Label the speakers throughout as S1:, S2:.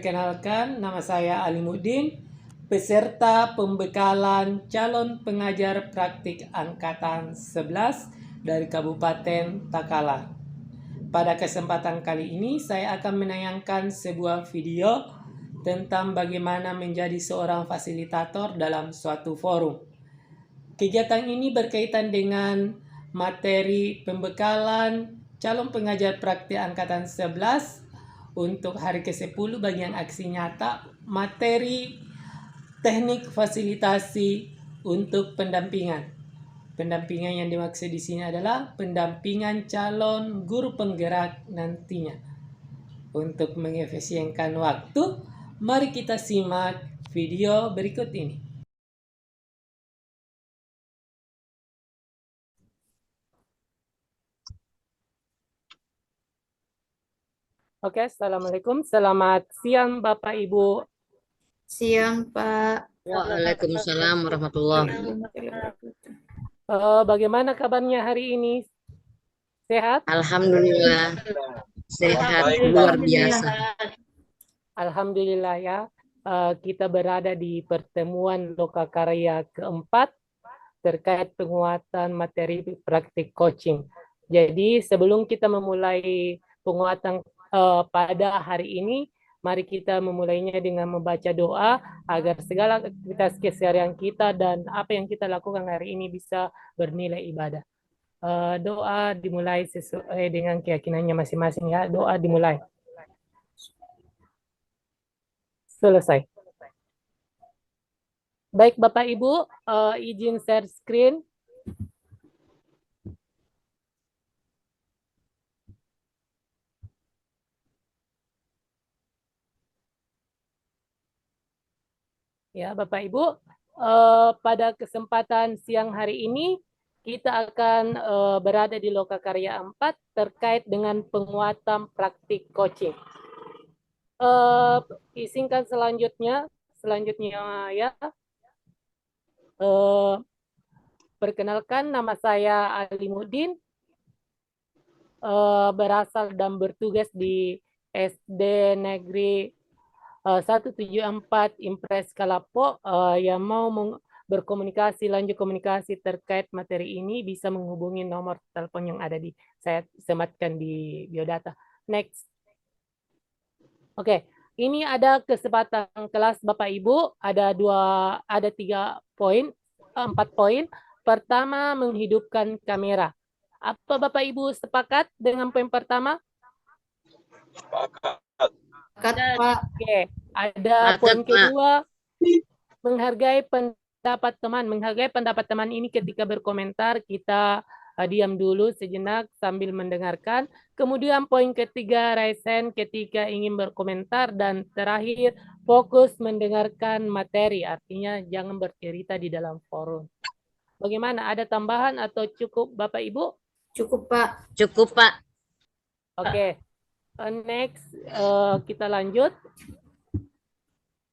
S1: Perkenalkan, nama saya Alimuddin, peserta pembekalan calon pengajar praktik Angkatan 11 dari Kabupaten Takalar. Pada kesempatan kali ini, saya akan menayangkan sebuah video tentang bagaimana menjadi seorang fasilitator dalam suatu forum. Kegiatan ini berkaitan dengan materi pembekalan calon pengajar praktik Angkatan 11 untuk hari ke-10 bagian aksi nyata, materi teknik fasilitasi untuk pendampingan. Pendampingan yang dimaksud di sini adalah pendampingan calon guru penggerak nantinya. Untuk mengefisienkan waktu, mari kita simak video berikut ini. Oke, Assalamualaikum. Selamat siang Bapak Ibu.
S2: Siang, Pak.
S3: Waalaikumsalam warahmatullahi
S1: Bagaimana kabarnya hari ini? Sehat?
S3: Alhamdulillah sehat luar biasa.
S1: Alhamdulillah ya. Kita berada di pertemuan lokakarya keempat terkait penguatan materi praktik coaching. Jadi sebelum kita memulai penguatan pada hari ini, mari kita memulainya dengan membaca doa agar segala aktivitas keseharian kita dan apa yang kita lakukan hari ini bisa bernilai ibadah. Doa dimulai sesuai dengan keyakinannya masing-masing ya. Doa dimulai. Selesai. Baik Bapak Ibu, izin share screen. Ya, Bapak Ibu, pada kesempatan siang hari ini kita akan berada di Lokakarya 4 terkait dengan penguatan praktik coaching. Singkat selanjutnya ya. Perkenalkan, nama saya Alimuddin, berasal dan bertugas di SD Negeri 174 Impres Kalapo. Yang mau berkomunikasi, lanjut komunikasi terkait materi ini bisa menghubungi nomor telepon yang ada saya sematkan di biodata. Next. Oke, ini ada kesempatan kelas Bapak Ibu, ada 4 poin. Pertama, menghidupkan kamera. Apa Bapak Ibu sepakat dengan poin pertama?
S2: Sepakat, Pak.
S1: Oke, ada poin kedua, menghargai pendapat teman. Menghargai pendapat teman ini ketika berkomentar, kita diam dulu sejenak sambil mendengarkan. Kemudian poin ketiga, raise hand ketika ingin berkomentar. Dan terakhir, fokus mendengarkan materi. Artinya jangan bercerita di dalam forum. Bagaimana? Ada tambahan atau cukup Bapak Ibu?
S2: Cukup, Pak.
S3: Cukup, Pak.
S1: Oke. Next, kita lanjut.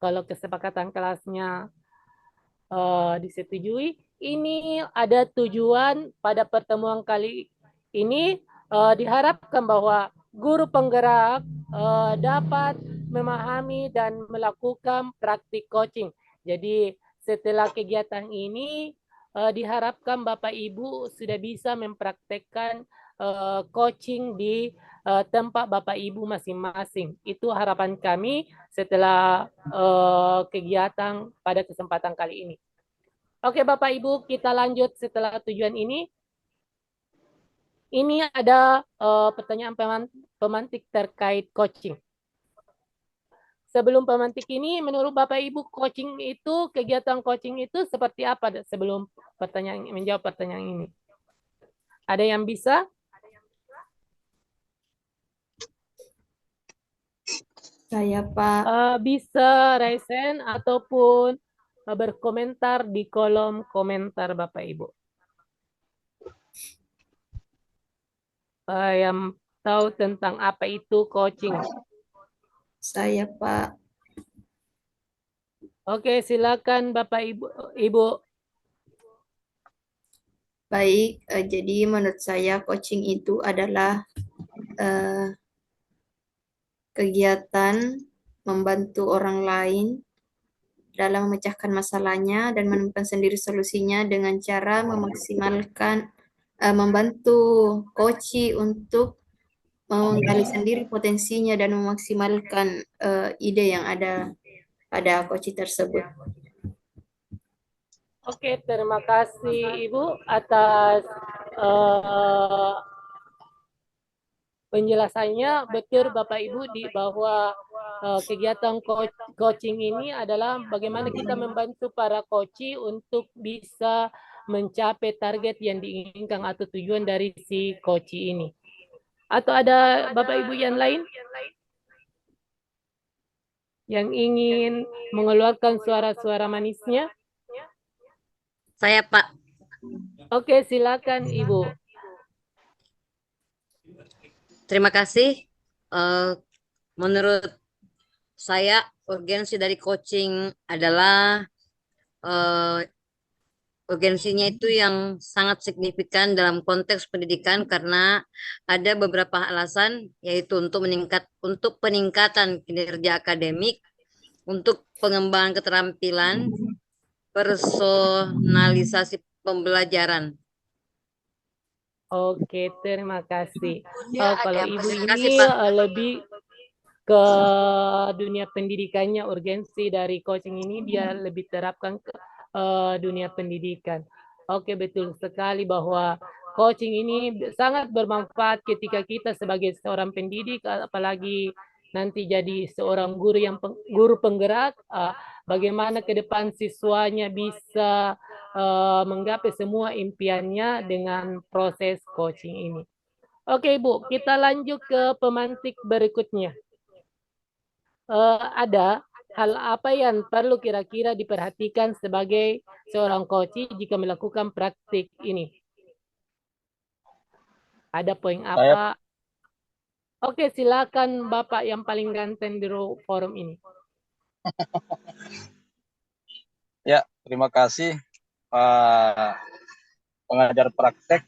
S1: Kalau kesepakatan kelasnya disetujui, ini ada tujuan pada pertemuan kali ini. Diharapkan bahwa guru penggerak dapat memahami dan melakukan praktik coaching. Jadi setelah kegiatan ini diharapkan Bapak Ibu sudah bisa mempraktekkan coaching di tempat Bapak Ibu masing-masing. Itu harapan kami setelah kegiatan pada kesempatan kali ini. Oke Bapak Ibu, kita lanjut setelah tujuan ini. Ini ada pertanyaan pemantik terkait coaching. Sebelum pemantik ini, menurut Bapak Ibu, kegiatan coaching itu seperti apa sebelum menjawab pertanyaan ini? Ada yang bisa?
S2: Saya, Pak.
S1: Bisa raise hand ataupun berkomentar di kolom komentar Bapak Ibu. Yang tahu tentang apa itu coaching?
S2: Saya, Pak.
S1: Oke, silakan Bapak Ibu.
S2: Baik, jadi menurut saya coaching itu adalah kegiatan membantu orang lain dalam memecahkan masalahnya dan menemukan sendiri solusinya dengan cara memaksimalkan membantu koci untuk menggali sendiri potensinya dan memaksimalkan ide yang ada pada koci tersebut.
S1: Oke, terima kasih Ibu atas penjelasannya. Betul Bapak Ibu bahwa kegiatan coaching ini adalah bagaimana kita membantu para coach untuk bisa mencapai target yang diinginkan atau tujuan dari si coach ini. Atau ada Bapak Ibu yang lain yang ingin mengeluarkan suara-suara manisnya?
S3: Saya Pak.
S1: Oke, silakan Ibu.
S3: Terima kasih. Menurut saya urgensi dari coaching adalah urgensinya itu yang sangat signifikan dalam konteks pendidikan karena ada beberapa alasan, yaitu untuk peningkatan kinerja akademik, untuk pengembangan keterampilan, personalisasi pembelajaran.
S1: Oke, terima kasih.
S3: Ya,
S1: Kalau
S3: ada.
S1: Ibu
S3: Terima kasih,
S1: ini
S3: Pak.
S1: lebih ke dunia pendidikannya, urgensi dari coaching ini dia lebih terapkan ke dunia pendidikan. Oke, betul sekali bahwa coaching ini sangat bermanfaat ketika kita sebagai seorang pendidik, apalagi nanti jadi seorang guru penggerak, bagaimana ke depan siswanya bisa menggapai semua impiannya dengan proses coaching ini. Oke, Ibu, kita lanjut ke pemantik berikutnya. Ada hal apa yang perlu kira-kira diperhatikan sebagai seorang coach jika melakukan praktik ini? Ada poin
S4: Saya
S1: apa? Oke, silakan Bapak yang paling ganteng di forum ini.
S4: ya terima kasih Pak pengajar praktek.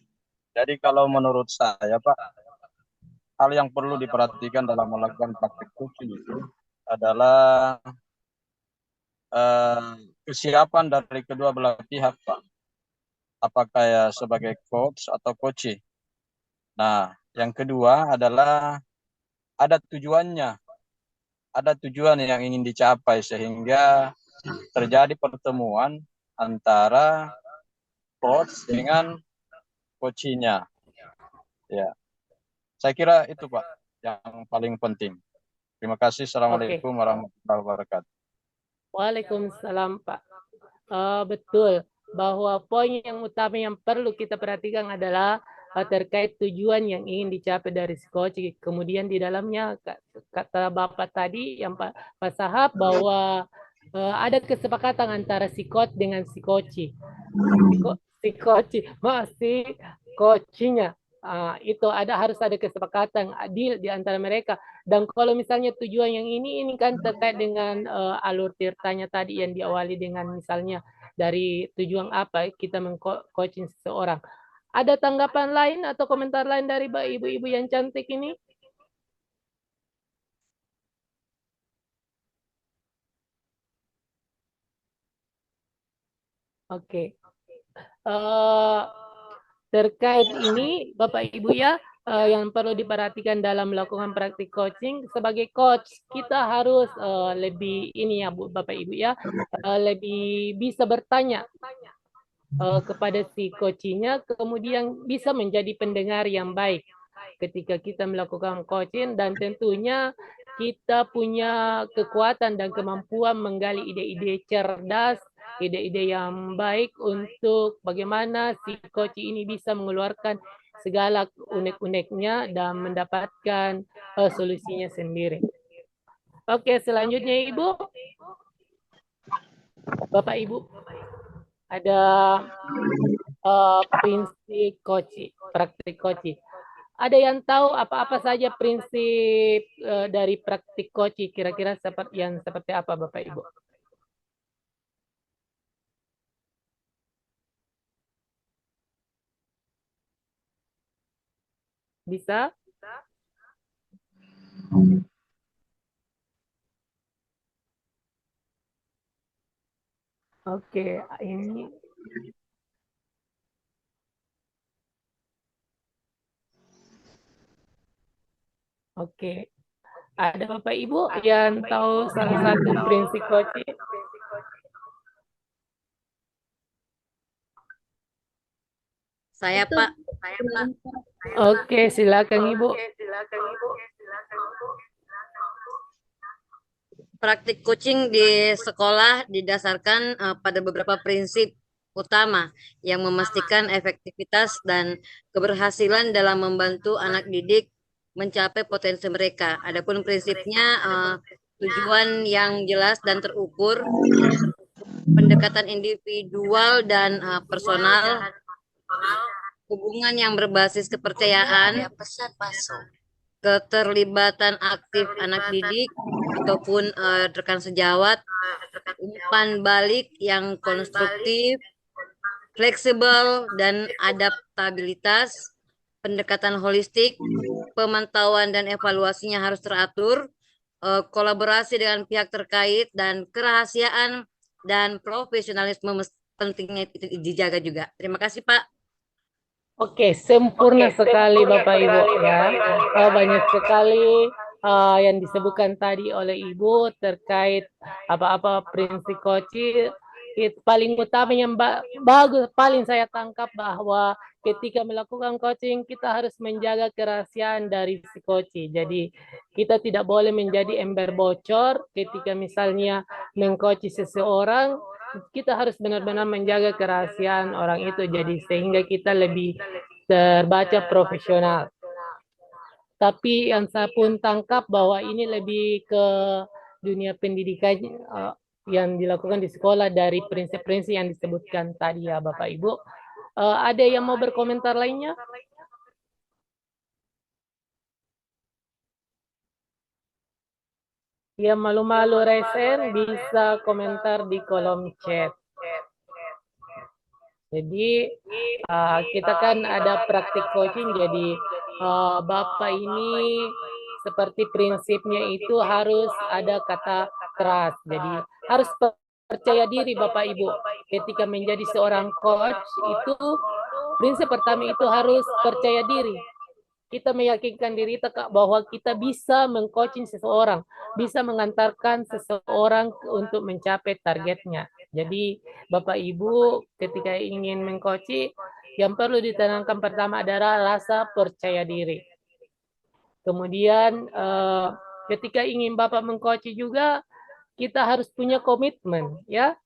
S4: Jadi kalau menurut saya Pak, hal yang perlu diperhatikan dalam melakukan praktek coaching itu adalah kesiapan dari kedua belah pihak Pak. Apakah ya sebagai coach atau coachee. Nah, yang kedua adalah ada tujuannya. Ada tujuan yang ingin dicapai sehingga terjadi pertemuan antara coach dengan coachee-nya. Ya, saya kira itu Pak yang paling penting. Terima kasih.
S1: Oke.
S4: Assalamualaikum warahmatullahi wabarakatuh.
S1: Waalaikumsalam, Pak. Betul bahwa poin yang utama yang perlu kita perhatikan adalah terkait tujuan yang ingin dicapai dari si coach. Kemudian di dalamnya kata Bapak tadi yang Pak Sahab bahwa ada kesepakatan antara si coach dengan si coach. Si coach masih coachnya. Itu harus ada kesepakatan adil di antara mereka. Dan kalau misalnya tujuan yang ini kan terkait dengan alur tirtanya tadi yang diawali dengan misalnya dari tujuan apa kita meng-coaching seseorang. Ada tanggapan lain atau komentar lain dari ibu-ibu yang cantik ini? Oke. Terkait ini, Bapak Ibu ya, yang perlu diperhatikan dalam melakukan praktik coaching sebagai coach, kita harus lebih ini ya Bapak Ibu ya, lebih bisa bertanya kepada si coachingnya, kemudian bisa menjadi pendengar yang baik ketika kita melakukan coaching, dan tentunya kita punya kekuatan dan kemampuan menggali ide-ide cerdas, ide-ide yang baik untuk bagaimana si coach ini bisa mengeluarkan segala unek-uneknya dan mendapatkan solusinya sendiri. Oke, selanjutnya Ibu. Bapak Ibu, ada prinsip coaching, praktik coaching. Ada yang tahu apa-apa saja prinsip dari praktik coaching, kira-kira seperti apa Bapak Ibu? Bisa? Oke, ini oke. Ada Bapak Ibu yang tahu salah satu prinsip coaching?
S3: Saya, Pak.
S1: Oke, silakan Ibu.
S3: Praktik coaching di sekolah didasarkan pada beberapa prinsip utama yang memastikan efektivitas dan keberhasilan dalam membantu anak didik mencapai potensi mereka. Adapun prinsipnya tujuan yang jelas dan terukur, pendekatan individual dan personal, hubungan yang berbasis kepercayaan, keterlibatan aktif anak didik ataupun rekan sejawat, umpan balik yang konstruktif, fleksibel dan adaptabilitas, pendekatan holistik, pemantauan dan evaluasinya harus teratur, kolaborasi dengan pihak terkait dan kerahasiaan dan profesionalisme pentingnya itu dijaga juga. Terima kasih, Pak.
S1: Oke, sempurna sekali Bapak Ibu ya. Banyak sekali yang disebutkan tadi oleh Ibu terkait apa-apa prinsip coaching. Itu paling utama yang bagus, paling saya tangkap bahwa ketika melakukan coaching kita harus menjaga kerahasiaan dari si coaching. Jadi kita tidak boleh menjadi ember bocor ketika misalnya mengcoaching seseorang. Kita harus benar-benar menjaga kerahasiaan orang itu jadi sehingga kita lebih terbaca profesional. Tapi yang saya pun tangkap bahwa ini lebih ke dunia pendidikan yang dilakukan di sekolah dari prinsip-prinsip yang disebutkan tadi ya Bapak Ibu. Ada yang mau berkomentar lainnya? Yang malu-malu resen bisa komentar di kolom chat. Jadi kita kan ada praktik coaching, jadi Bapak ini seperti prinsipnya itu harus ada kata trust. Jadi harus percaya diri Bapak Ibu. Ketika menjadi seorang coach itu prinsip pertama itu harus percaya diri. Kita meyakinkan diri kita bahwa kita bisa mengcoaching seseorang, bisa mengantarkan seseorang untuk mencapai targetnya. Jadi Bapak Ibu ketika ingin mengcoaching, yang perlu ditanamkan pertama adalah rasa percaya diri. Kemudian ketika ingin Bapak mengcoaching juga, kita harus punya komitmen, ya.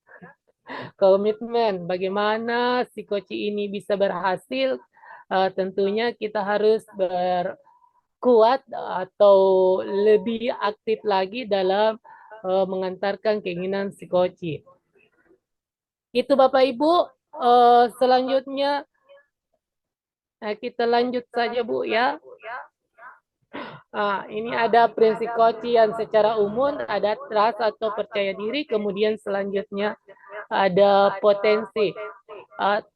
S1: Komitmen bagaimana si coaching ini bisa berhasil, tentunya kita harus kuat atau lebih aktif lagi dalam mengantarkan keinginan si coaching. Itu Bapak Ibu. Selanjutnya kita lanjut saja Bu ya. Ini ada prinsip coaching yang secara umum, ada trust atau percaya diri, kemudian selanjutnya ada potensi.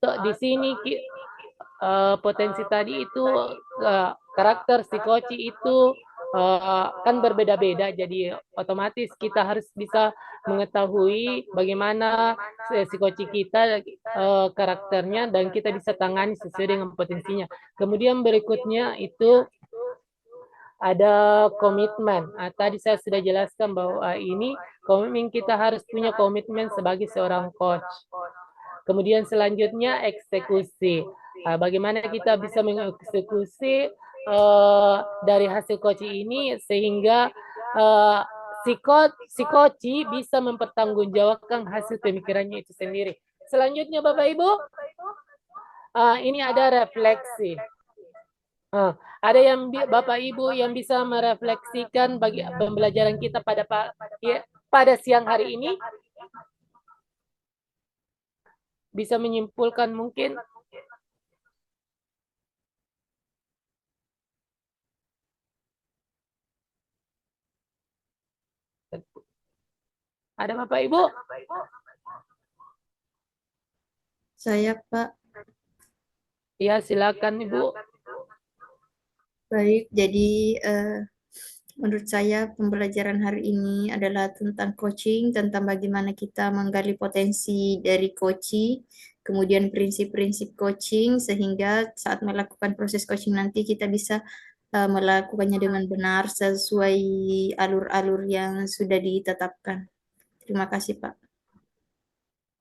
S1: Di sini potensi tadi itu karakter si coaching itu kan berbeda-beda, jadi otomatis kita harus bisa mengetahui bagaimana si coaching kita karakternya dan kita bisa tangani sesuai dengan potensinya. Kemudian berikutnya itu ada komitmen. Tadi saya sudah jelaskan bahwa ini komitmen, kita harus punya komitmen sebagai seorang coach. Kemudian selanjutnya eksekusi. Bagaimana kita bisa mengeksekusi dari hasil coaching ini sehingga si coach bisa mempertanggungjawabkan hasil pemikirannya itu sendiri. Selanjutnya Bapak Ibu, ini ada refleksi. Ada yang Bapak Ibu yang bisa merefleksikan bagi pembelajaran kita pada siang hari ini? Bisa menyimpulkan mungkin? Ada Bapak Ibu?
S2: Saya, Pak.
S1: Ya, silakan Ibu.
S2: Baik, jadi Menurut saya pembelajaran hari ini adalah tentang coaching, tentang bagaimana kita menggali potensi dari coaching, kemudian prinsip-prinsip coaching, sehingga saat melakukan proses coaching nanti kita bisa melakukannya dengan benar sesuai alur-alur yang sudah ditetapkan. Terima kasih, Pak.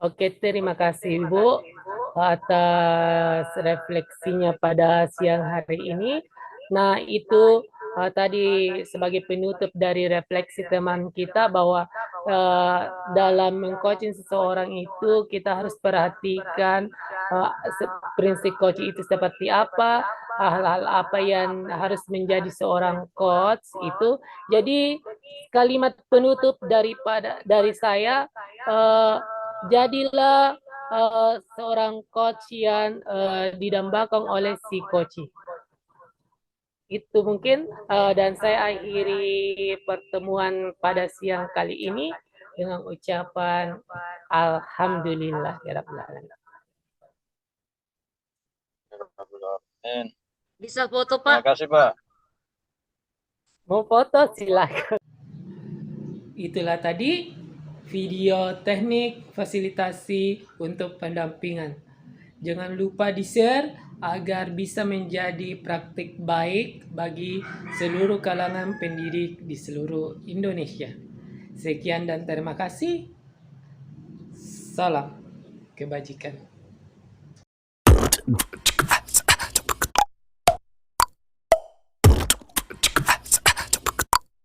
S1: Oke, terima kasih Bu atas refleksinya pada siang hari ini. Nah, itu tadi sebagai penutup dari refleksi teman kita bahwa dalam mengcoaching seseorang itu kita harus perhatikan prinsip coaching itu seperti apa, hal-hal apa yang harus menjadi seorang coach itu. Jadi kalimat penutup dari saya, jadilah seorang coach yang didambakan oleh si coach. Itu mungkin dan saya akhiri pertemuan pada siang kali ini dengan ucapan Alhamdulillah ya Rabbil Alamin.
S3: Bisa foto,
S4: Terima
S3: Pak?
S4: kasih, Pak.
S1: Mau foto silakan. Itulah tadi video teknik fasilitasi untuk pendampingan. Jangan lupa di-share agar bisa menjadi praktik baik bagi seluruh kalangan pendidik di seluruh Indonesia. Sekian dan terima kasih. Salam kebajikan.